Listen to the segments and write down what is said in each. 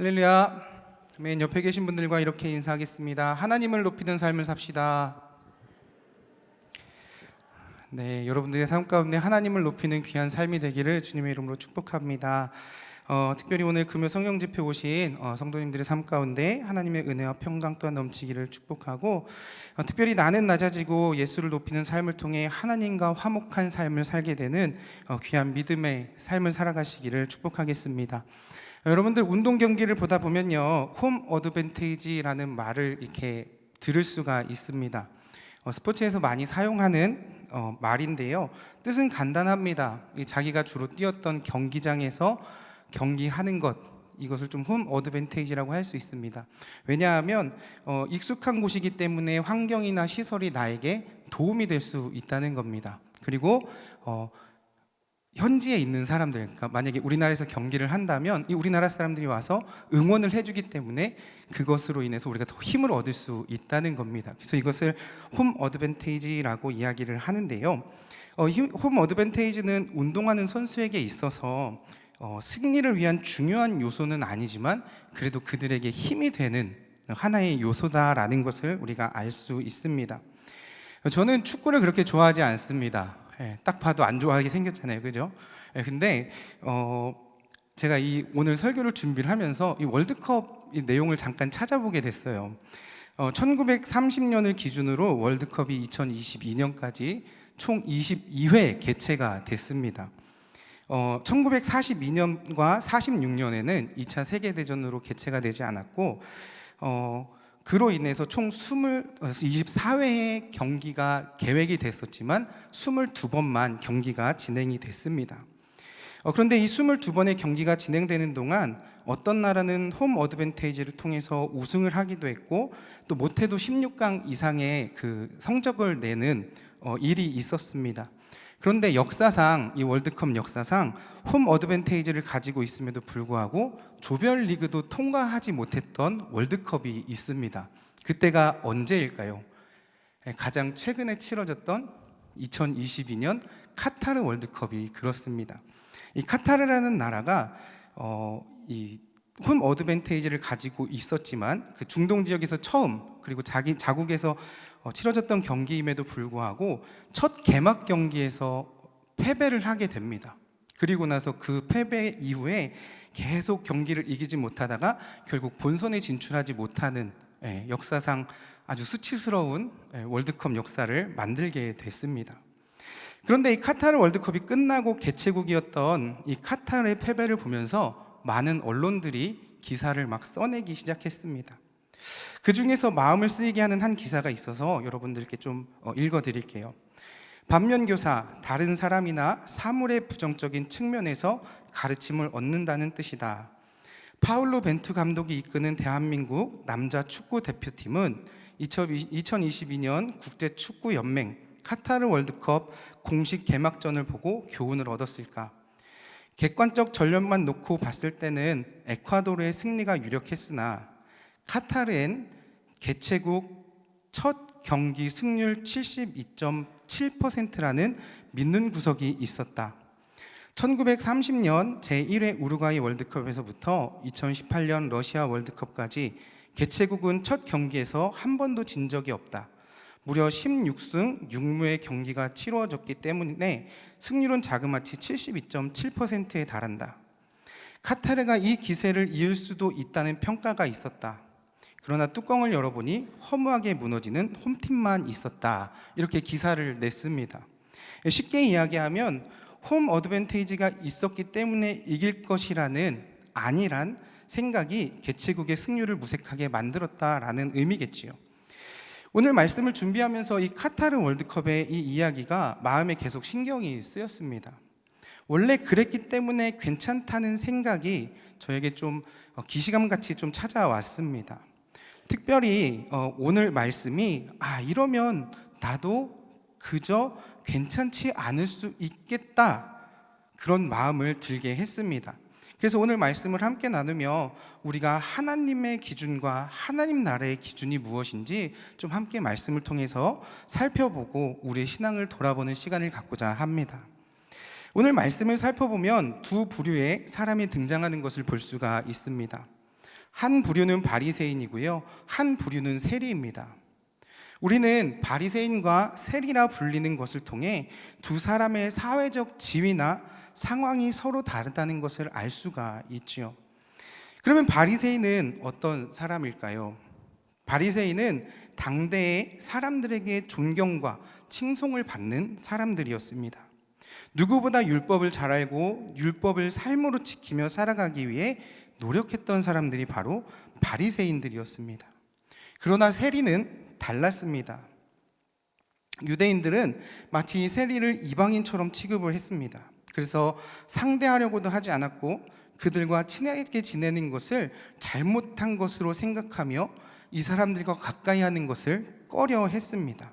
할렐루야. 맨 옆에 계신 분들과 이렇게 인사하겠습니다. 하나님을 높이는 삶을 삽시다. 네, 여러분들의 삶 가운데 하나님을 높이는 귀한 삶이 되기를 주님의 이름으로 축복합니다. 특별히 오늘 금요 성령 집회 오신 성도님들의 삶 가운데 하나님의 은혜와 평강 또한 넘치기를 축복하고, 특별히 나는 낮아지고 예수를 높이는 삶을 통해 하나님과 화목한 삶을 살게 되는 귀한 믿음의 삶을 살아가시기를 축복하겠습니다. 여러분들 운동 경기를 보다 보면요, 홈 어드밴티지라는 말을 이렇게 들을 수가 있습니다. 스포츠에서 많이 사용하는 말인데요, 뜻은 간단합니다. 자기가 주로 뛰었던 경기장에서 경기하는 것, 이것을 좀 홈 어드밴티지라고 할 수 있습니다. 왜냐하면 익숙한 곳이기 때문에 환경이나 시설이 나에게 도움이 될 수 있다는 겁니다. 그리고 현지에 있는 사람들, 그러니까 만약에 우리나라에서 경기를 한다면 이 우리나라 사람들이 와서 응원을 해주기 때문에 그것으로 인해서 우리가 더 힘을 얻을 수 있다는 겁니다. 그래서 이것을 홈 어드밴티지라고 이야기를 하는데요, 홈 어드밴티지는 운동하는 선수에게 있어서 승리를 위한 중요한 요소는 아니지만 그래도 그들에게 힘이 되는 하나의 요소다라는 것을 우리가 알 수 있습니다. 저는 축구를 그렇게 좋아하지 않습니다. 딱 봐도 안 좋아하게 생겼잖아요, 그죠? 근데 제가 오늘 설교를 준비를 하면서 이 월드컵 내용을 잠깐 찾아보게 됐어요. 1930년을 기준으로 월드컵이 2022년까지 총 22회 개최가 됐습니다. 1942년과 46년에는 2차 세계대전으로 개최가 되지 않았고, 그로 인해서 총 24회의 경기가 계획이 됐었지만 22번만 경기가 진행이 됐습니다. 그런데 이 22번의 경기가 진행되는 동안 어떤 나라는 홈 어드밴티지를 통해서 우승을 하기도 했고, 또 못해도 16강 이상의 그 성적을 내는 일이 있었습니다. 그런데 역사상, 이 월드컵 역사상 홈 어드밴티지를 가지고 있음에도 불구하고 조별리그도 통과하지 못했던 월드컵이 있습니다. 그때가 언제일까요? 가장 최근에 치러졌던 2022년 카타르 월드컵이 그렇습니다. 이 카타르라는 나라가 이 홈 어드밴티지를 가지고 있었지만 그 중동 지역에서 처음, 그리고 자기 자국에서 치러졌던 경기임에도 불구하고 첫 개막 경기에서 패배를 하게 됩니다. 그리고 나서 그 패배 이후에 계속 경기를 이기지 못하다가 결국 본선에 진출하지 못하는 역사상 아주 수치스러운 월드컵 역사를 만들게 됐습니다. 그런데 이 카타르 월드컵이 끝나고 개최국이었던 이 카타르의 패배를 보면서 많은 언론들이 기사를 막 써내기 시작했습니다. 그 중에서 마음을 쓰이게 하는 한 기사가 있어서 여러분들께 좀 읽어드릴게요. 반면교사, 다른 사람이나 사물의 부정적인 측면에서 가르침을 얻는다는 뜻이다. 파울로 벤투 감독이 이끄는 대한민국 남자 축구 대표팀은 2022년 국제축구연맹 카타르 월드컵 공식 개막전을 보고 교훈을 얻었을까? 객관적 전력만 놓고 봤을 때는 에콰도르의 승리가 유력했으나 카타르엔 개최국 첫 경기 승률 72.7%라는 믿는 구석이 있었다. 1930년 제1회 우루과이 월드컵에서부터 2018년 러시아 월드컵까지 개최국은 첫 경기에서 한 번도 진 적이 없다. 무려 16승 6무의 경기가 치루어졌기 때문에 승률은 자그마치 72.7%에 달한다. 카타르가 이 기세를 이을 수도 있다는 평가가 있었다. 그러나 뚜껑을 열어보니 허무하게 무너지는 홈팀만 있었다. 이렇게 기사를 냈습니다. 쉽게 이야기하면 홈 어드밴티지가 있었기 때문에 이길 것이라는 안일한 생각이 개최국의 승률을 무색하게 만들었다라는 의미겠지요. 오늘 말씀을 준비하면서 이 카타르 월드컵의 이 이야기가 마음에 계속 신경이 쓰였습니다. 원래 그랬기 때문에 괜찮다는 생각이 저에게 좀 기시감같이 좀 찾아왔습니다. 특별히 오늘 말씀이 이러면 나도 그저 괜찮지 않을 수 있겠다, 그런 마음을 들게 했습니다. 그래서 오늘 말씀을 함께 나누며 우리가 하나님의 기준과 하나님 나라의 기준이 무엇인지 좀 함께 말씀을 통해서 살펴보고 우리의 신앙을 돌아보는 시간을 갖고자 합니다. 오늘 말씀을 살펴보면 두 부류의 사람이 등장하는 것을 볼 수가 있습니다. 한 부류는 바리새인이고요, 한 부류는 세리입니다. 우리는 바리새인과 세리라 불리는 것을 통해 두 사람의 사회적 지위나 상황이 서로 다르다는 것을 알 수가 있지요. 그러면 바리새인은 어떤 사람일까요? 바리새인은 당대의 사람들에게 존경과 칭송을 받는 사람들이었습니다. 누구보다 율법을 잘 알고 율법을 삶으로 지키며 살아가기 위해 노력했던 사람들이 바로 바리새인들이었습니다. 그러나 세리는 달랐습니다. 유대인들은 마치 세리를 이방인처럼 취급을 했습니다. 그래서 상대하려고도 하지 않았고 그들과 친하게 지내는 것을 잘못한 것으로 생각하며 이 사람들과 가까이 하는 것을 꺼려 했습니다.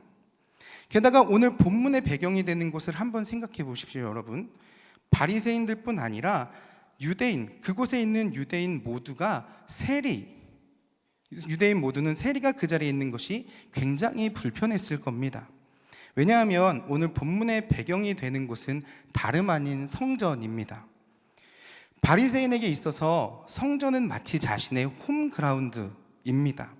게다가 오늘 본문의 배경이 되는 것을 한번 생각해 보십시오, 여러분. 바리새인들뿐 아니라 유대인, 그곳에 있는 유대인 모두가 유대인 모두는 세리가 그 자리에 있는 것이 굉장히 불편했을 겁니다. 왜냐하면 오늘 본문의 배경이 되는 곳은 다름 아닌 성전입니다. 바리새인에게 있어서 성전은 마치 자신의 홈그라운드입니다.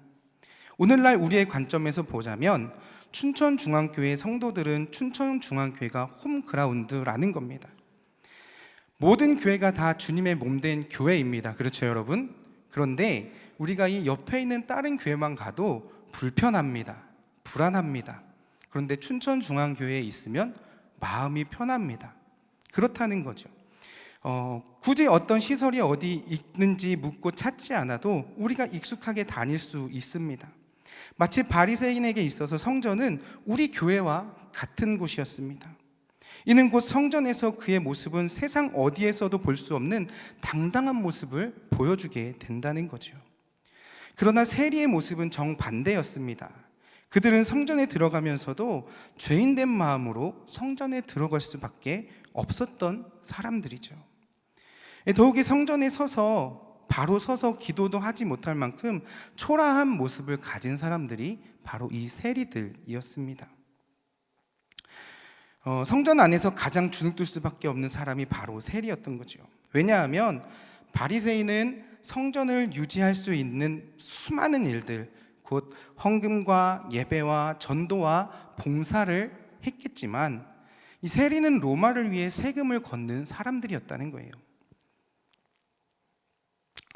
오늘날 우리의 관점에서 보자면 춘천중앙교회 성도들은 춘천중앙교회가 홈그라운드라는 겁니다. 모든 교회가 다 주님의 몸된 교회입니다. 그렇죠, 여러분? 그런데 우리가 이 옆에 있는 다른 교회만 가도 불편합니다. 불안합니다. 그런데 춘천중앙교회에 있으면 마음이 편합니다. 그렇다는 거죠. 굳이 어떤 시설이 어디 있는지 묻고 찾지 않아도 우리가 익숙하게 다닐 수 있습니다. 마치 바리새인에게 있어서 성전은 우리 교회와 같은 곳이었습니다. 이는 곧 성전에서 그의 모습은 세상 어디에서도 볼 수 없는 당당한 모습을 보여주게 된다는 거죠. 그러나 세리의 모습은 정반대였습니다. 그들은 성전에 들어가면서도 죄인된 마음으로 성전에 들어갈 수밖에 없었던 사람들이죠. 더욱이 성전에 바로 서서 기도도 하지 못할 만큼 초라한 모습을 가진 사람들이 바로 이 세리들이었습니다. 성전 안에서 가장 주눅들 수밖에 없는 사람이 바로 세리였던 거죠. 왜냐하면 바리새인은 성전을 유지할 수 있는 수많은 일들, 곧 헌금과 예배와 전도와 봉사를 했겠지만 이 세리는 로마를 위해 세금을 걷는 사람들이었다는 거예요.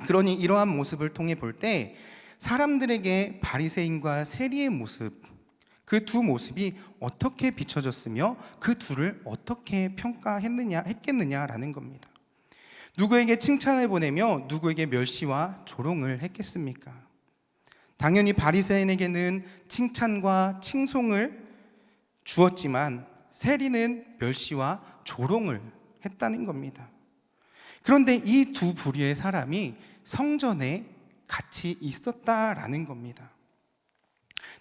그러니 이러한 모습을 통해 볼 때 사람들에게 바리새인과 세리의 모습, 그 두 모습이 어떻게 비춰졌으며 그 둘을 어떻게 했겠느냐라는 겁니다. 누구에게 칭찬을 보내며 누구에게 멸시와 조롱을 했겠습니까? 당연히 바리새인에게는 칭찬과 칭송을 주었지만 세리는 멸시와 조롱을 했다는 겁니다. 그런데 이 두 부류의 사람이 성전에 같이 있었다라는 겁니다.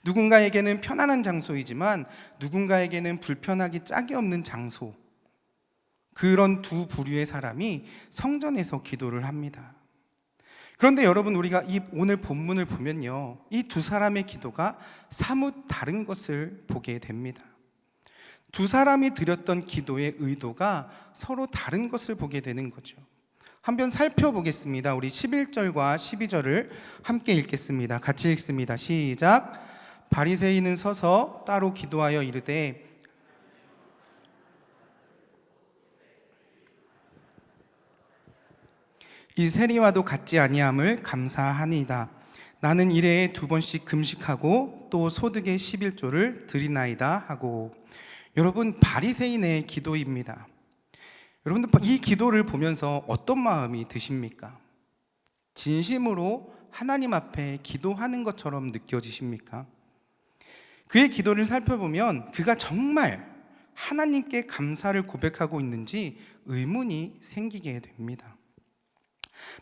누군가에게는 편안한 장소이지만 누군가에게는 불편하기 짝이 없는 장소, 그런 두 부류의 사람이 성전에서 기도를 합니다. 그런데 여러분, 우리가 이 오늘 본문을 보면요, 이 두 사람의 기도가 사뭇 다른 것을 보게 됩니다. 두 사람이 드렸던 기도의 의도가 서로 다른 것을 보게 되는 거죠. 한번 살펴보겠습니다. 우리 11절과 12절을 함께 읽겠습니다. 같이 읽습니다. 시작. 바리새인은 서서 따로 기도하여 이르되 이 세리와도 같지 아니함을 감사하니이다. 나는 일해에 2번씩 금식하고 또 소득의 11조를 드리나이다 하고. 여러분, 바리새인의 기도입니다. 여러분들, 이 기도를 보면서 어떤 마음이 드십니까? 진심으로 하나님 앞에 기도하는 것처럼 느껴지십니까? 그의 기도를 살펴보면 그가 정말 하나님께 감사를 고백하고 있는지 의문이 생기게 됩니다.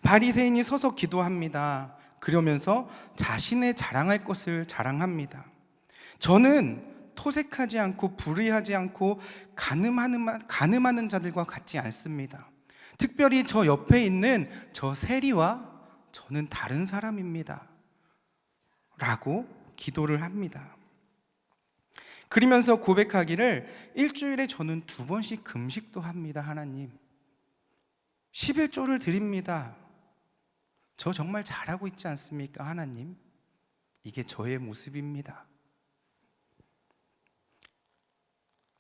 바리새인이 서서 기도합니다. 그러면서 자신의 자랑할 것을 자랑합니다. 저는 토색하지 않고 불의하지 않고 간음하는 자들과 같지 않습니다. 특별히 저 옆에 있는 저 세리와 저는 다른 사람입니다. 라고 기도를 합니다. 그러면서 고백하기를 일주일에 저는 2번씩 금식도 합니다. 하나님, 11조를 드립니다. 저 정말 잘하고 있지 않습니까, 하나님? 이게 저의 모습입니다.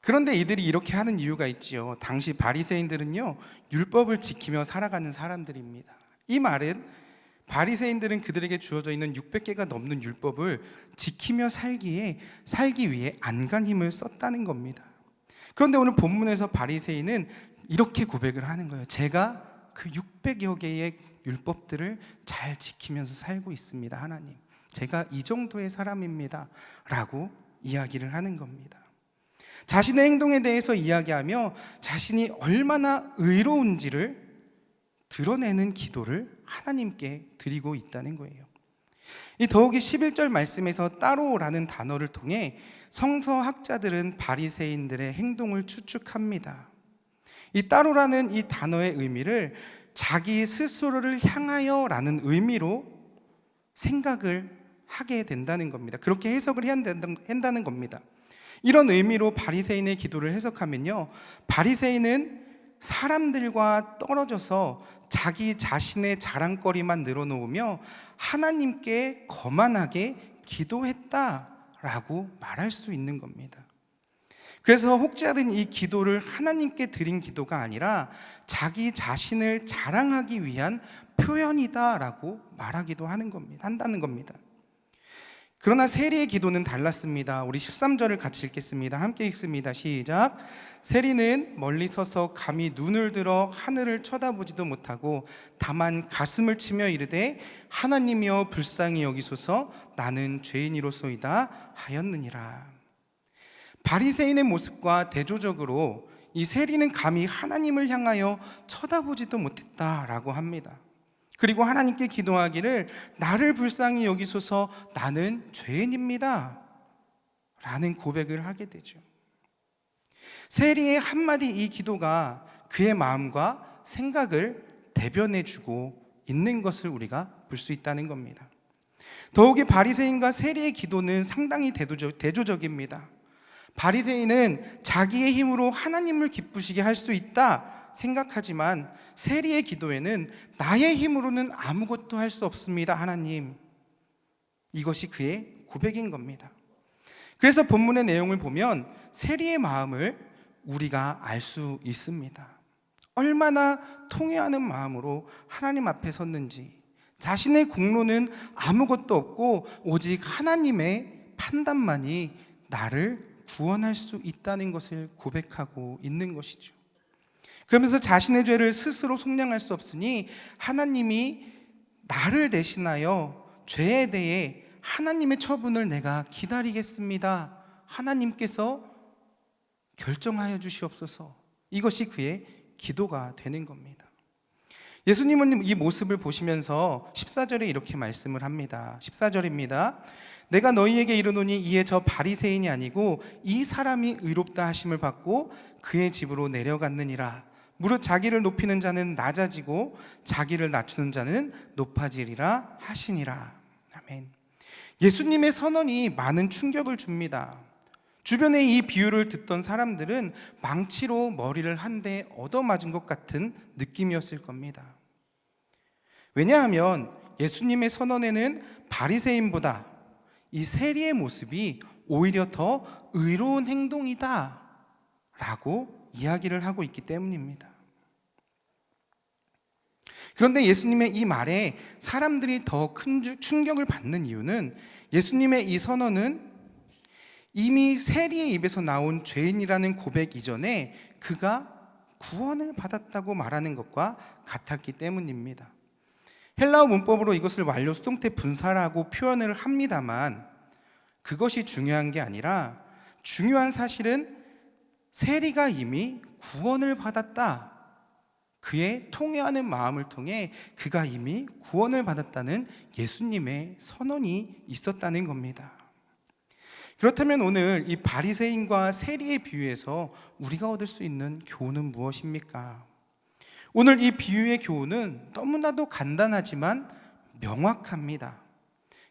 그런데 이들이 이렇게 하는 이유가 있지요. 당시 바리새인들은요, 율법을 지키며 살아가는 사람들입니다. 이 말은 바리새인들은 그들에게 주어져 있는 600개가 넘는 율법을 지키며 살기 위해 안간 힘을 썼다는 겁니다. 그런데 오늘 본문에서 바리새인은 이렇게 고백을 하는 거예요. 제가 그 600여 개의 율법들을 잘 지키면서 살고 있습니다, 하나님. 제가 이 정도의 사람입니다 라고 이야기를 하는 겁니다. 자신의 행동에 대해서 이야기하며 자신이 얼마나 의로운지를 드러내는 기도를 하나님께 드리고 있다는 거예요. 이 더욱이 11절 말씀에서 따로라는 단어를 통해 성서학자들은 바리새인들의 행동을 추측합니다. 이 따로라는 이 단어의 의미를 자기 스스로를 향하여라는 의미로 생각을 하게 된다는 겁니다. 그렇게 해석을 해야 한다는 겁니다. 이런 의미로 바리새인의 기도를 해석하면요, 바리새인은 사람들과 떨어져서 자기 자신의 자랑거리만 늘어놓으며 하나님께 거만하게 기도했다라고 말할 수 있는 겁니다. 그래서 혹자든 이 기도를 하나님께 드린 기도가 아니라 자기 자신을 자랑하기 위한 표현이다라고 말하기도 한다는 겁니다. 그러나 세리의 기도는 달랐습니다. 우리 13절을 같이 읽겠습니다. 함께 읽습니다. 시작. 세리는 멀리 서서 감히 눈을 들어 하늘을 쳐다보지도 못하고 다만 가슴을 치며 이르되 하나님이여 불쌍히 여기소서 나는 죄인이로소이다 하였느니라. 바리새인의 모습과 대조적으로 이 세리는 감히 하나님을 향하여 쳐다보지도 못했다라고 합니다. 그리고 하나님께 기도하기를 나를 불쌍히 여기소서 나는 죄인입니다 라는 고백을 하게 되죠. 세리의 한마디 이 기도가 그의 마음과 생각을 대변해주고 있는 것을 우리가 볼 수 있다는 겁니다. 더욱이 바리새인과 세리의 기도는 상당히 대조적입니다. 바리새인은 자기의 힘으로 하나님을 기쁘시게 할 수 있다 생각하지만 세리의 기도에는 나의 힘으로는 아무것도 할 수 없습니다, 하나님. 이것이 그의 고백인 겁니다. 그래서 본문의 내용을 보면 세리의 마음을 우리가 알 수 있습니다. 얼마나 통회하는 마음으로 하나님 앞에 섰는지, 자신의 공로는 아무것도 없고 오직 하나님의 판단만이 나를 구원할 수 있다는 것을 고백하고 있는 것이죠. 그러면서 자신의 죄를 스스로 속량할 수 없으니 하나님이 나를 대신하여 죄에 대해 하나님의 처분을 내가 기다리겠습니다. 하나님께서 결정하여 주시옵소서. 이것이 그의 기도가 되는 겁니다. 예수님은 이 모습을 보시면서 14절에 이렇게 말씀을 합니다. 14절입니다. 내가 너희에게 이르노니 이에 저 바리새인이 아니고 이 사람이 의롭다 하심을 받고 그의 집으로 내려갔느니라. 무릇 자기를 높이는 자는 낮아지고 자기를 낮추는 자는 높아지리라 하시니라. 아멘. 예수님의 선언이 많은 충격을 줍니다. 주변에 이 비유를 듣던 사람들은 망치로 머리를 한 대 얻어맞은 것 같은 느낌이었을 겁니다. 왜냐하면 예수님의 선언에는 바리새인보다 이 세리의 모습이 오히려 더 의로운 행동이다 라고 이야기를 하고 있기 때문입니다. 그런데 예수님의 이 말에 사람들이 더 큰 충격을 받는 이유는 예수님의 이 선언은 이미 세리의 입에서 나온 죄인이라는 고백 이전에 그가 구원을 받았다고 말하는 것과 같았기 때문입니다. 헬라어 문법으로 이것을 완료 수동태 분사라고 표현을 합니다만 그것이 중요한 게 아니라 중요한 사실은 세리가 이미 구원을 받았다. 그의 통회하는 마음을 통해 그가 이미 구원을 받았다는 예수님의 선언이 있었다는 겁니다. 그렇다면 오늘 이 바리새인과 세리의 비유에서 우리가 얻을 수 있는 교훈은 무엇입니까? 오늘 이 비유의 교훈은 너무나도 간단하지만 명확합니다.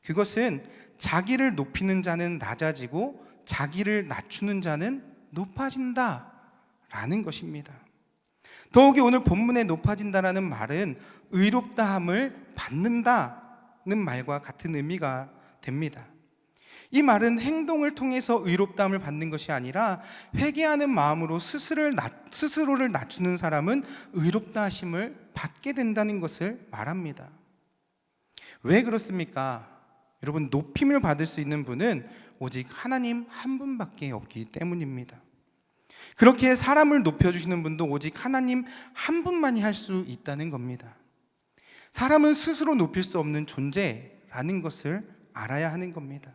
그것은 자기를 높이는 자는 낮아지고 자기를 낮추는 자는 높아진다 라는 것입니다. 더욱이 오늘 본문에 높아진다라는 말은 의롭다함을 받는다는 말과 같은 의미가 됩니다. 이 말은 행동을 통해서 의롭다함을 받는 것이 아니라 회개하는 마음으로 스스로를 낮추는 사람은 의롭다 하심을 받게 된다는 것을 말합니다. 왜 그렇습니까? 여러분, 높임을 받을 수 있는 분은 오직 하나님 한 분밖에 없기 때문입니다. 그렇게 사람을 높여주시는 분도 오직 하나님 한 분만이 할 수 있다는 겁니다. 사람은 스스로 높일 수 없는 존재라는 것을 알아야 하는 겁니다.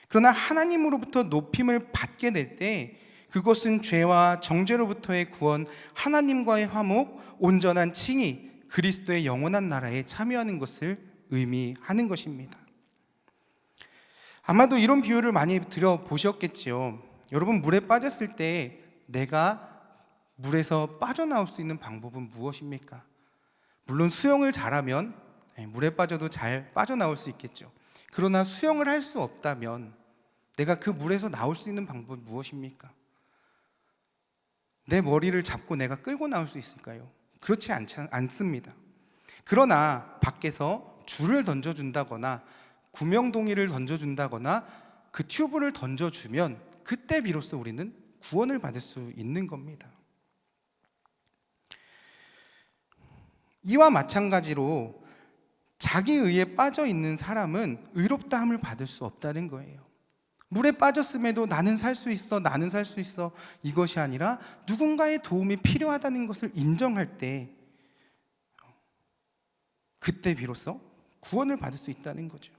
그러나 하나님으로부터 높임을 받게 될 때 그것은 죄와 정죄로부터의 구원, 하나님과의 화목, 온전한 칭의, 그리스도의 영원한 나라에 참여하는 것을 의미하는 것입니다. 아마도 이런 비유를 많이 들어보셨겠지요. 여러분, 물에 빠졌을 때 내가 물에서 빠져나올 수 있는 방법은 무엇입니까? 물론 수영을 잘하면 물에 빠져도 잘 빠져나올 수 있겠죠. 그러나 수영을 할 수 없다면 내가 그 물에서 나올 수 있는 방법은 무엇입니까? 내 머리를 잡고 내가 끌고 나올 수 있을까요? 그렇지 않습니다. 그러나 밖에서 줄을 던져준다거나 구명동이를 던져준다거나 그 튜브를 던져주면 그때 비로소 우리는 구원을 받을 수 있는 겁니다. 이와 마찬가지로 자기 의에 빠져 있는 사람은 의롭다함을 받을 수 없다는 거예요. 물에 빠졌음에도 나는 살 수 있어, 나는 살 수 있어, 이것이 아니라 누군가의 도움이 필요하다는 것을 인정할 때 그때 비로소 구원을 받을 수 있다는 거죠.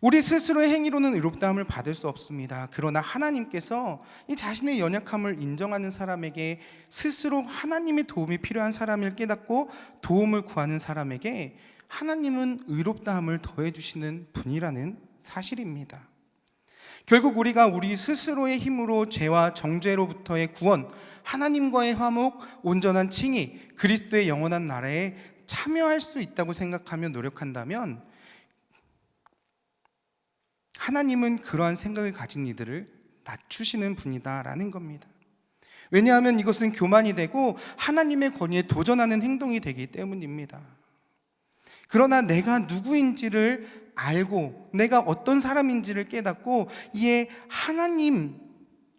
우리 스스로의 행위로는 의롭다함을 받을 수 없습니다. 그러나 하나님께서 이 자신의 연약함을 인정하는 사람에게, 스스로 하나님의 도움이 필요한 사람을 깨닫고 도움을 구하는 사람에게 하나님은 의롭다함을 더해 주시는 분이라는 사실입니다. 결국 우리가 우리 스스로의 힘으로 죄와 정죄로부터의 구원, 하나님과의 화목, 온전한 칭의, 그리스도의 영원한 나라에 참여할 수 있다고 생각하며 노력한다면 하나님은 그러한 생각을 가진 이들을 낮추시는 분이다라는 겁니다. 왜냐하면 이것은 교만이 되고 하나님의 권위에 도전하는 행동이 되기 때문입니다. 그러나 내가 누구인지를 알고 내가 어떤 사람인지를 깨닫고 이에 하나님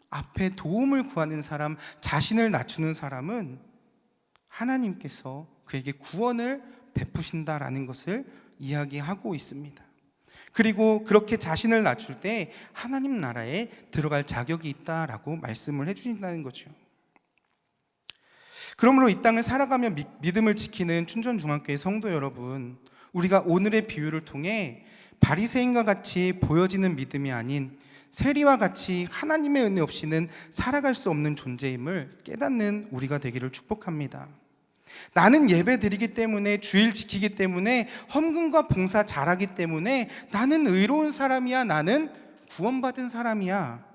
앞에 도움을 구하는 사람, 자신을 낮추는 사람은 하나님께서 그에게 구원을 베푸신다라는 것을 이야기하고 있습니다. 그리고 그렇게 자신을 낮출 때 하나님 나라에 들어갈 자격이 있다라고 말씀을 해주신다는 거죠. 그러므로 이 땅을 살아가며 믿음을 지키는 춘천중앙교회 성도 여러분, 우리가 오늘의 비유를 통해 바리새인과 같이 보여지는 믿음이 아닌 세리와 같이 하나님의 은혜 없이는 살아갈 수 없는 존재임을 깨닫는 우리가 되기를 축복합니다. 나는 예배 드리기 때문에, 주일 지키기 때문에, 헌금과 봉사 잘하기 때문에 나는 의로운 사람이야, 나는 구원받은 사람이야,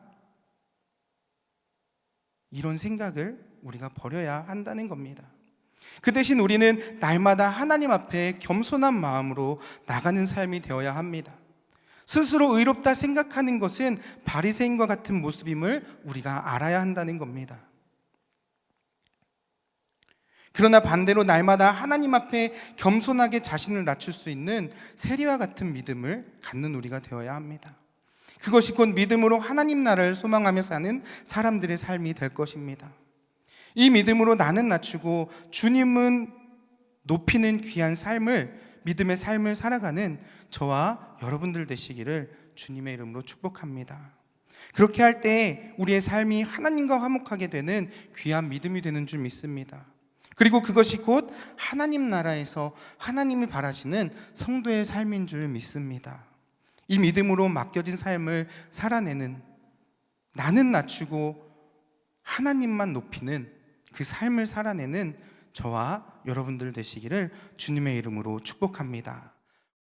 이런 생각을 우리가 버려야 한다는 겁니다. 그 대신 우리는 날마다 하나님 앞에 겸손한 마음으로 나가는 삶이 되어야 합니다. 스스로 의롭다 생각하는 것은 바리새인과 같은 모습임을 우리가 알아야 한다는 겁니다. 그러나 반대로 날마다 하나님 앞에 겸손하게 자신을 낮출 수 있는 세리와 같은 믿음을 갖는 우리가 되어야 합니다. 그것이 곧 믿음으로 하나님 나라를 소망하며 사는 사람들의 삶이 될 것입니다. 이 믿음으로 나는 낮추고 주님은 높이는 귀한 삶을, 믿음의 삶을 살아가는 저와 여러분들 되시기를 주님의 이름으로 축복합니다. 그렇게 할 때 우리의 삶이 하나님과 화목하게 되는 귀한 믿음이 되는 줄 믿습니다. 그리고 그것이 곧 하나님 나라에서 하나님이 바라시는 성도의 삶인 줄 믿습니다. 이 믿음으로 맡겨진 삶을 살아내는, 나는 낮추고 하나님만 높이는 그 삶을 살아내는 저와 여러분들 되시기를 주님의 이름으로 축복합니다.